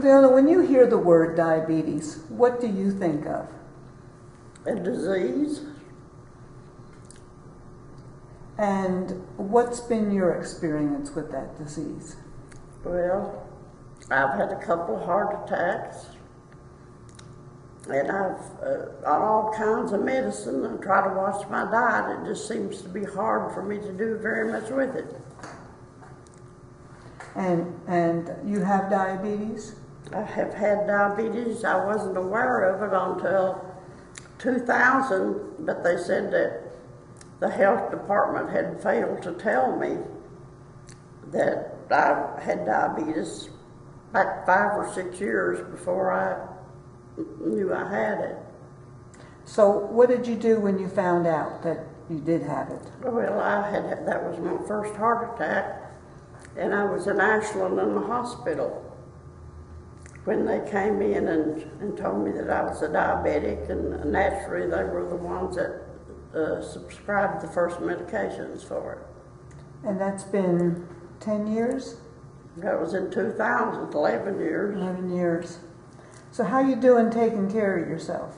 Leona, when you hear the word diabetes, what do you think of? A disease. And what's been your experience with that disease? Well, I've had a couple of heart attacks, and I've on all kinds of medicine and try to watch my diet. It just seems to be hard for me to do very much with it. And you have diabetes? I have had diabetes. I wasn't aware of it until 2000, but they said that the health department had failed to tell me that I had diabetes back 5 or 6 years before I knew I had it. So what did you do when you found out that you did have it? Well, that was my first heart attack, and I was in Ashland in the hospital when they came in and told me that I was a diabetic, and naturally they were the ones that subscribed the first medications for it. And that's been 10 years? That was in 2000, 11 years. 11 years. So how you doing taking care of yourself?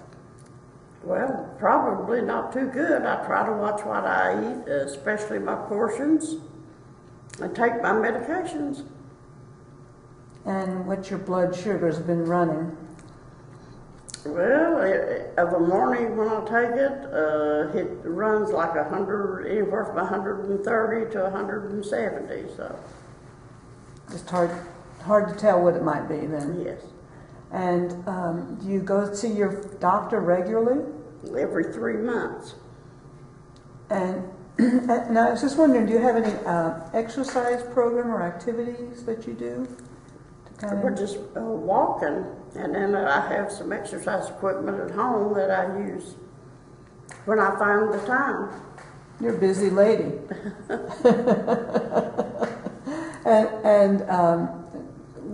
Well, probably not too good. I try to watch what I eat, especially my portions, and take my medications. And what's your blood sugars been running? Well, of a morning when I take it, it runs like 100, anywhere from 130 to 170, so. It's hard to tell what it might be then. Yes. And do you go see your doctor regularly? Every 3 months. And now I was just wondering, do you have any exercise program or activities that you do? We're just walking, and then I have some exercise equipment at home that I use when I find the time. You're a busy lady. and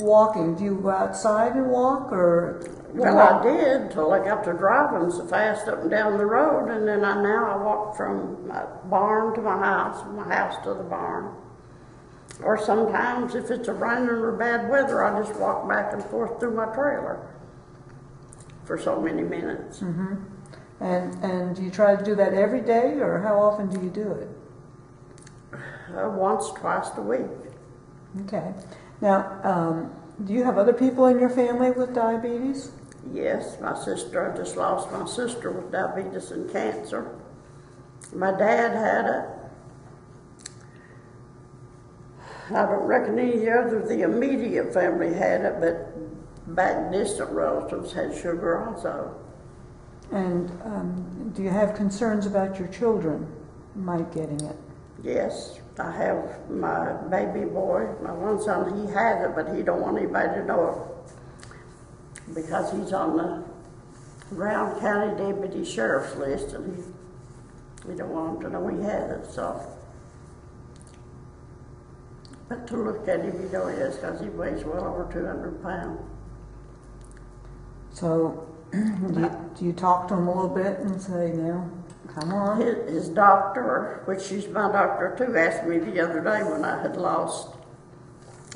walking, do you go outside and walk, or? Well, I did until I got to driving so fast up and down the road, and then now I walk from my barn to my house to the barn. Or sometimes, if it's a raining or bad weather, I just walk back and forth through my trailer for so many minutes. Mm-hmm. And do you try to do that every day, or how often do you do it? Once, twice a week. Okay. Now, do you have other people in your family with diabetes? Yes, my sister. I just lost my sister with diabetes and cancer. My dad had it. I don't reckon any other of the immediate family had it, but back distant relatives had sugar also. And do you have concerns about your children might getting it? Yes, I have my baby boy, my one son. He has it, but he don't want anybody to know it because he's on the Brown County Deputy Sheriff's list, and he don't want him to know he has it. So. But to look at him, you know he is, because he weighs well over 200 pounds. So, do you talk to him a little bit and say, now, come on? His doctor, which she's my doctor too, asked me the other day when I had lost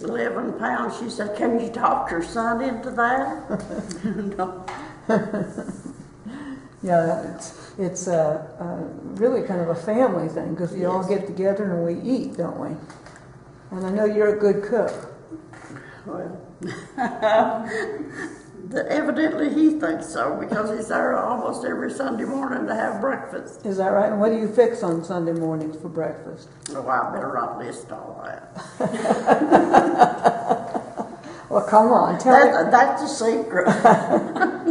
11 pounds, she said, can you talk your son into that? No. Yeah, it's really kind of a family thing, because we all get together and we eat, don't we? And I know you're a good cook. Well, evidently he thinks so, because he's there almost every Sunday morning to have breakfast. Is that right? And what do you fix on Sunday mornings for breakfast? Oh, I better not list all that. Well, come on, tell me. That's a secret.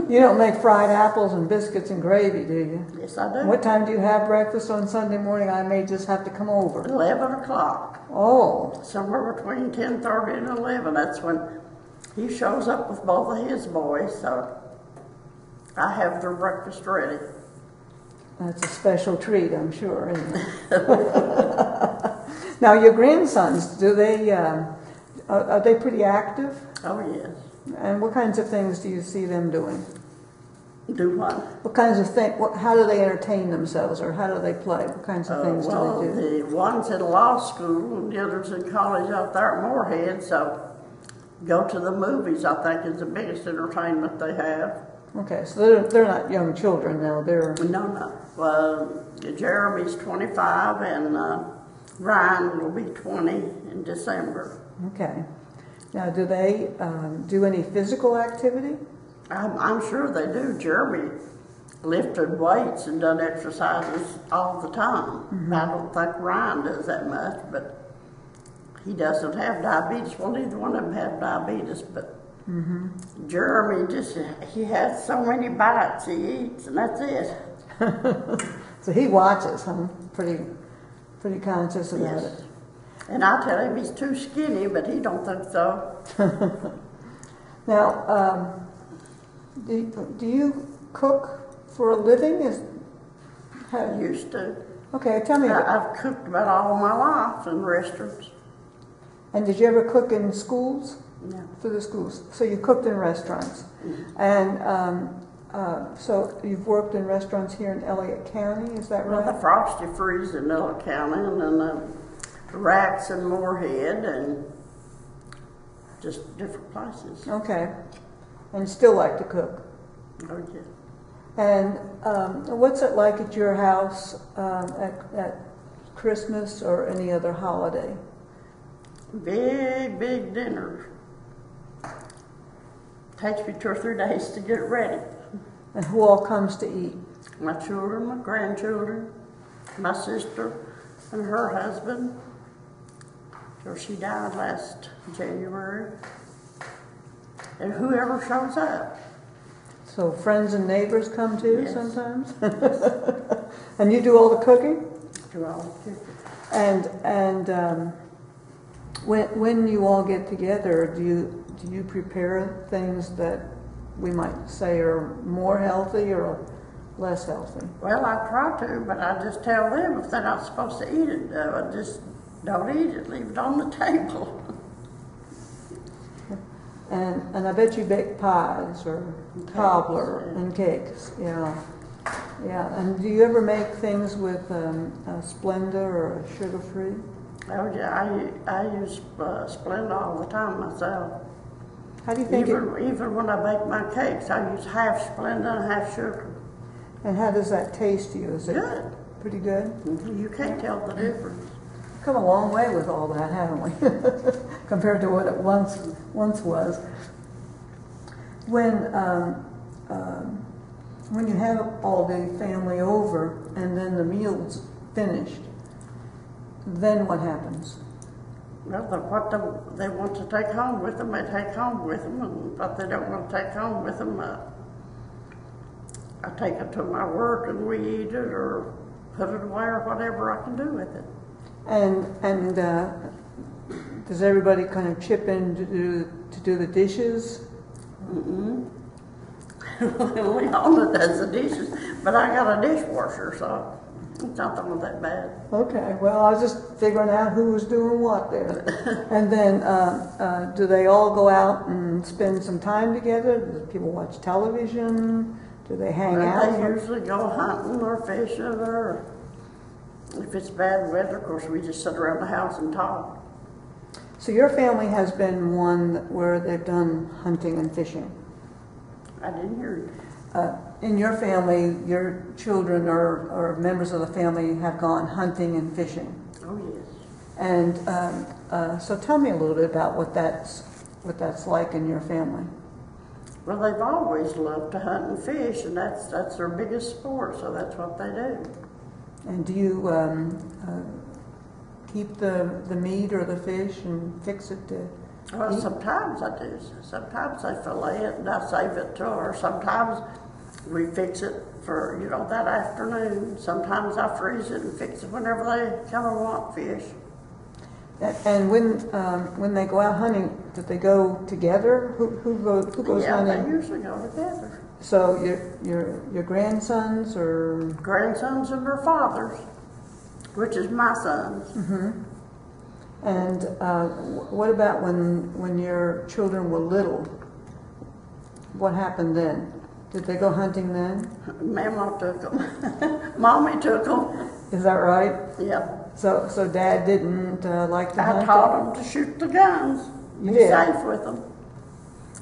You don't make fried apples and biscuits and gravy, do you? Yes, I do. What time do you have breakfast on Sunday morning? I may just have to come over. 11 o'clock. Oh. Somewhere between 10:30 and 11. That's when he shows up with both of his boys, so I have their breakfast ready. That's a special treat, I'm sure, isn't it? Now, your grandsons, do they, are they pretty active? Oh, yes. And what kinds of things do you see them doing? Do what? What kinds of things, how do they entertain themselves, or how do they play? What kinds of things do they do? The one's in law school and the other's in college out there at Moorhead, so go to the movies, I think, is the biggest entertainment they have. Okay, so they're not young children now. They're No. Jeremy's 25 and Ryan will be 20 in December. okay. Now, do they do any physical activity? I'm sure they do. Jeremy lifted weights and done exercises all the time. Mm-hmm. I don't think Ryan does that much, but he doesn't have diabetes. Well, neither one of them have diabetes, but Jeremy he has so many bites he eats, and that's it. So he watches, huh? Pretty conscious about it. And I tell him he's too skinny, but he don't think so. Now, do you cook for a living? I used to. Okay, tell me. I've cooked about all my life in restaurants. And did you ever cook in schools? No. For the schools. So you cooked in restaurants. And so you've worked in restaurants here in Elliot County, is that right? Well, the Frosty Freeze in Elliot County, and then the Racks in Moorhead, and just different places. Okay. And you still like to cook? Oh, yeah. And what's it like at your house at Christmas or any other holiday? Big dinners. Takes me 2 or 3 days to get ready. And who all comes to eat? My children, my grandchildren, my sister, and her husband. So she died last January. And whoever shows up. So friends and neighbors come too sometimes? Yes. And you do all the cooking? Do all the cooking. And when you all get together, do you prepare things that we might say are more healthy or less healthy? Well, I try to, but I just tell them if they're not supposed to eat it, just don't eat it, leave it on the table. And I bet you bake pies or cobbler and cakes, yeah. And do you ever make things with Splenda or sugar-free? Oh yeah, I use Splenda all the time myself. How do you think even when I bake my cakes, I use half Splenda and half sugar. And how does that taste to you? Is it good? Pretty good? You can't tell the difference. Come a long way with all that, haven't we? Compared to what it once was. When you have all the family over and then the meal's finished, then what happens? Well, what they want to take home with them, they take home with them, and what they don't want to take home with them, I take it to my work and we eat it or put it away or whatever I can do with it. And does everybody kind of chip in to do the dishes? Leona does the dishes, but I got a dishwasher, so it's not all that bad. Okay, well, I was just figuring out who was doing what there. And then, do they all go out and spend some time together? Do people watch television? Do they hang out? They usually go hunting or fishing, or if it's bad weather, of course, we just sit around the house and talk. So your family has been one where they've done hunting and fishing? I didn't hear you. In your family, your children or members of the family have gone hunting and fishing. Oh yes. And so tell me a little bit about what that's like in your family. Well, they've always loved to hunt and fish, and that's their biggest sport, so that's what they do. And do you keep the meat or the fish and fix it to Well, eat? sometimes I do. Sometimes I fillet it and I save it to her. Sometimes we fix it for, that afternoon. Sometimes I freeze it and fix it whenever they come and want fish. And when they go out hunting, do they go together? Who goes Yeah, hunting? they usually go together. So your grandsons or Grandsons and their fathers, which is my sons. Mm-hmm. And what about when your children were little? What happened then? Did they go hunting then? Mama took them. Mommy took them. Is that right? Yeah. So Dad didn't like to hunt? I taught them to shoot the guns. You Be did? safe with them.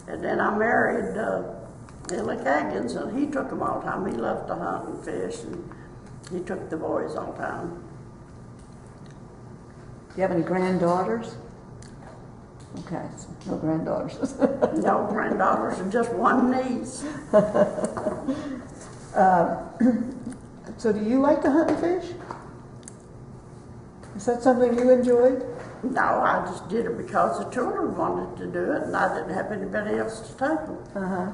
And then I married Elliot County, and he took them all the time. He loved to hunt and fish, and he took the boys all the time. Do you have any granddaughters? Okay, so no granddaughters. No granddaughters and just one niece. So do you like to hunt and fish? Is that something you enjoyed? No, I just did it because the children wanted to do it, and I didn't have anybody else to take them. Uh-huh.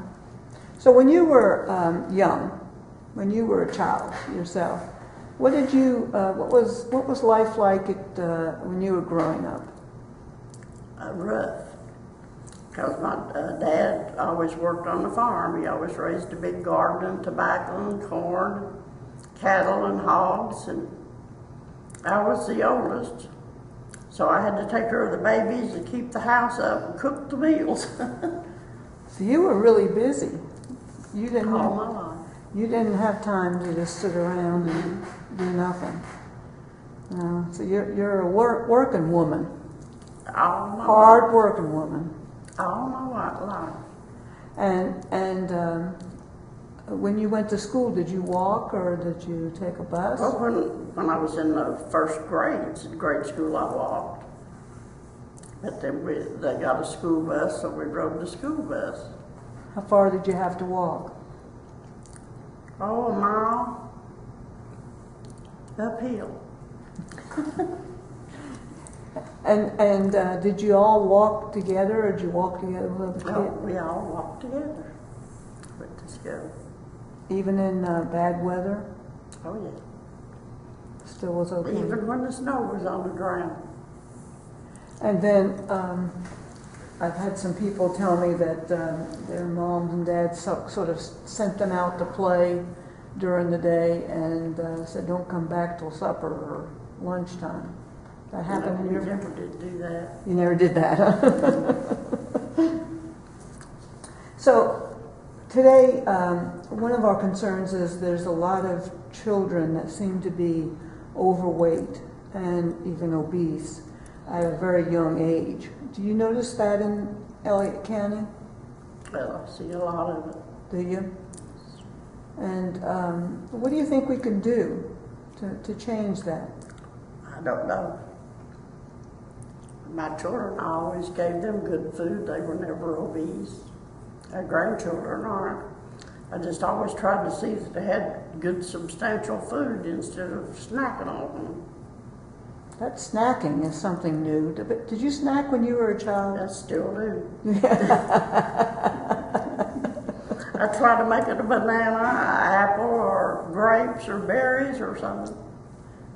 So when you were young, when you were a child yourself, what was life like when you were growing up? Rough, because my dad always worked on the farm. He always raised a big garden, tobacco and corn, cattle and hogs, and I was the oldest, so I had to take care of the babies and keep the house up and cook the meals. So you were really busy. You didn't All my life. You didn't have time to just sit around and do nothing. So you're a working woman. All my Hard life. working woman. All my life. And when you went to school, did you walk or did you take a bus? Well, when I was in the first grade school, I walked. But then they got a school bus, so we rode the school bus. How far did you have to walk? Oh, a mile uphill. And did you all walk together, or did you walk together with other kids? No, we all walked together. Went to school. Even in bad weather, Oh, yeah. still was okay. Even when the snow was on the ground. And then I've had some people tell me that their moms and dads sort of sent them out to play during the day and said, "Don't come back till supper or lunchtime." That happened in We your? never did do that. You never did that, huh? So today, one of our concerns is there's a lot of children that seem to be overweight and even obese at a very young age. Do you notice that in Elliot County? Well, I see a lot of it. Do you? And what do you think we can do to change that? I don't know. My children, I always gave them good food. They were never obese. Our grandchildren aren't. I just always tried to see that they had good, substantial food instead of snacking on them. That snacking is something new. Did you snack when you were a child? I still do. I try to make it a banana, apple, or grapes, or berries, or something.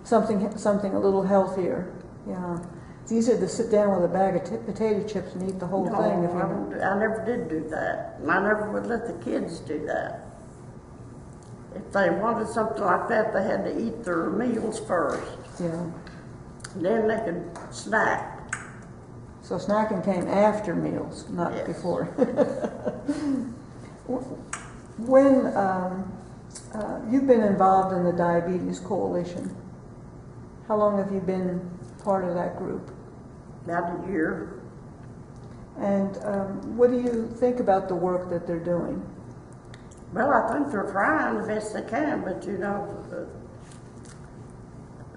Something a little healthier. Yeah. It's easier to sit down with a bag of potato chips and eat the whole thing. If you I never did do that. And I never would let the kids do that. If they wanted something like that, they had to eat their meals first. Yeah. Then they could snack. So snacking came after meals, not Yes. before. When you've been involved in the Diabetes Coalition, how long have you been part of that group? About a year. And what do you think about the work that they're doing? Well, I think they're trying the best they can, but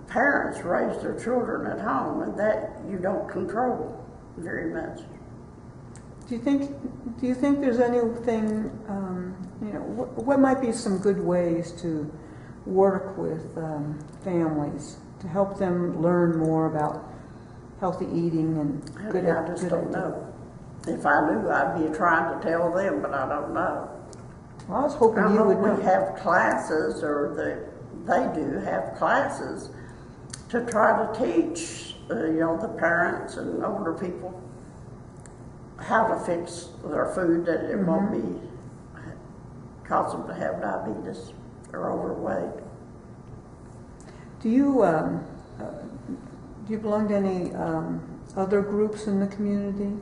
parents raise their children at home, and that you don't control very much. Do you think there's anything, what might be some good ways to work with families to help them learn more about healthy eating and good I just don't know. If I knew, I'd be trying to tell them, but I don't know. Well, I was hoping I you know would we know. have classes, or they do have classes to try to teach, the parents and older people how to fix their food that it won't be cause them to have diabetes or overweight. Do you belong to any other groups in the community?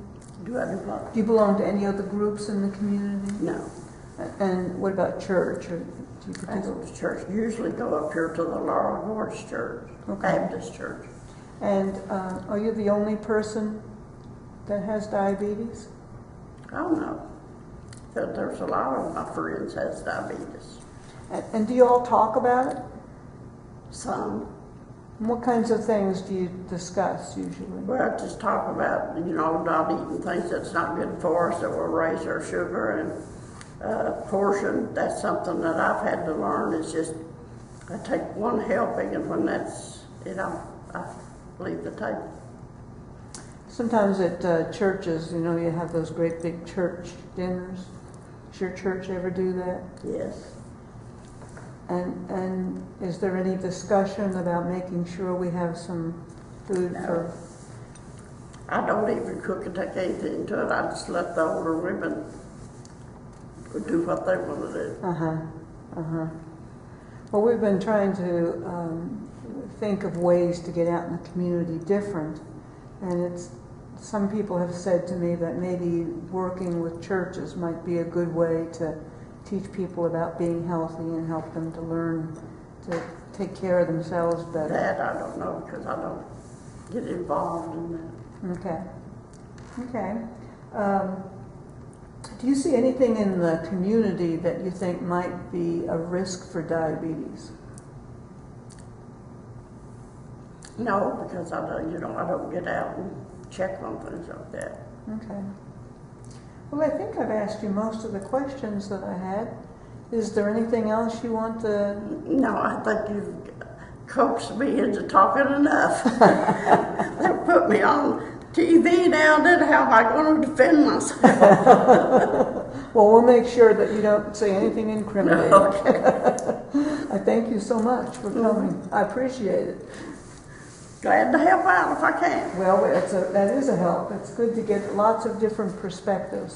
Do I do what? Do you belong to any other groups in the community? No. And what about church? Or do you I go to church. Usually go up here to the Laurel Gorge Church, Okay. Baptist Church. And are you the only person that has diabetes? Oh no. There's a lot of my friends has diabetes. And do you all talk about it? Some. What kinds of things do you discuss usually? Well, just talk about, not eating things that's not good for us that will raise our sugar and portion. That's something that I've had to learn. Is just I take one helping, and when that's, I leave the table. Sometimes at churches, you have those great big church dinners. Does your church ever do that? Yes. And is there any discussion about making sure we have some food for? I don't even cook and take anything to it. I just let the older women do what they want to do. Well, we've been trying to think of ways to get out in the community different, and some people have said to me that maybe working with churches might be a good way to teach people about being healthy and help them to learn to take care of themselves better. That I don't know, because I don't get involved in that. Okay. Do you see anything in the community that you think might be a risk for diabetes? No, because I don't get out and check on things like that. Okay. Well, I think I've asked you most of the questions that I had. Is there anything else you want to? No, I think you've coaxed me into talking enough. They put me on TV now, then how am I going to defend myself? Well, we'll make sure that you don't say anything incriminating. Okay. I thank you so much for coming. I appreciate it. Glad to help out if I can. Well, that is a help. It's good to get lots of different perspectives.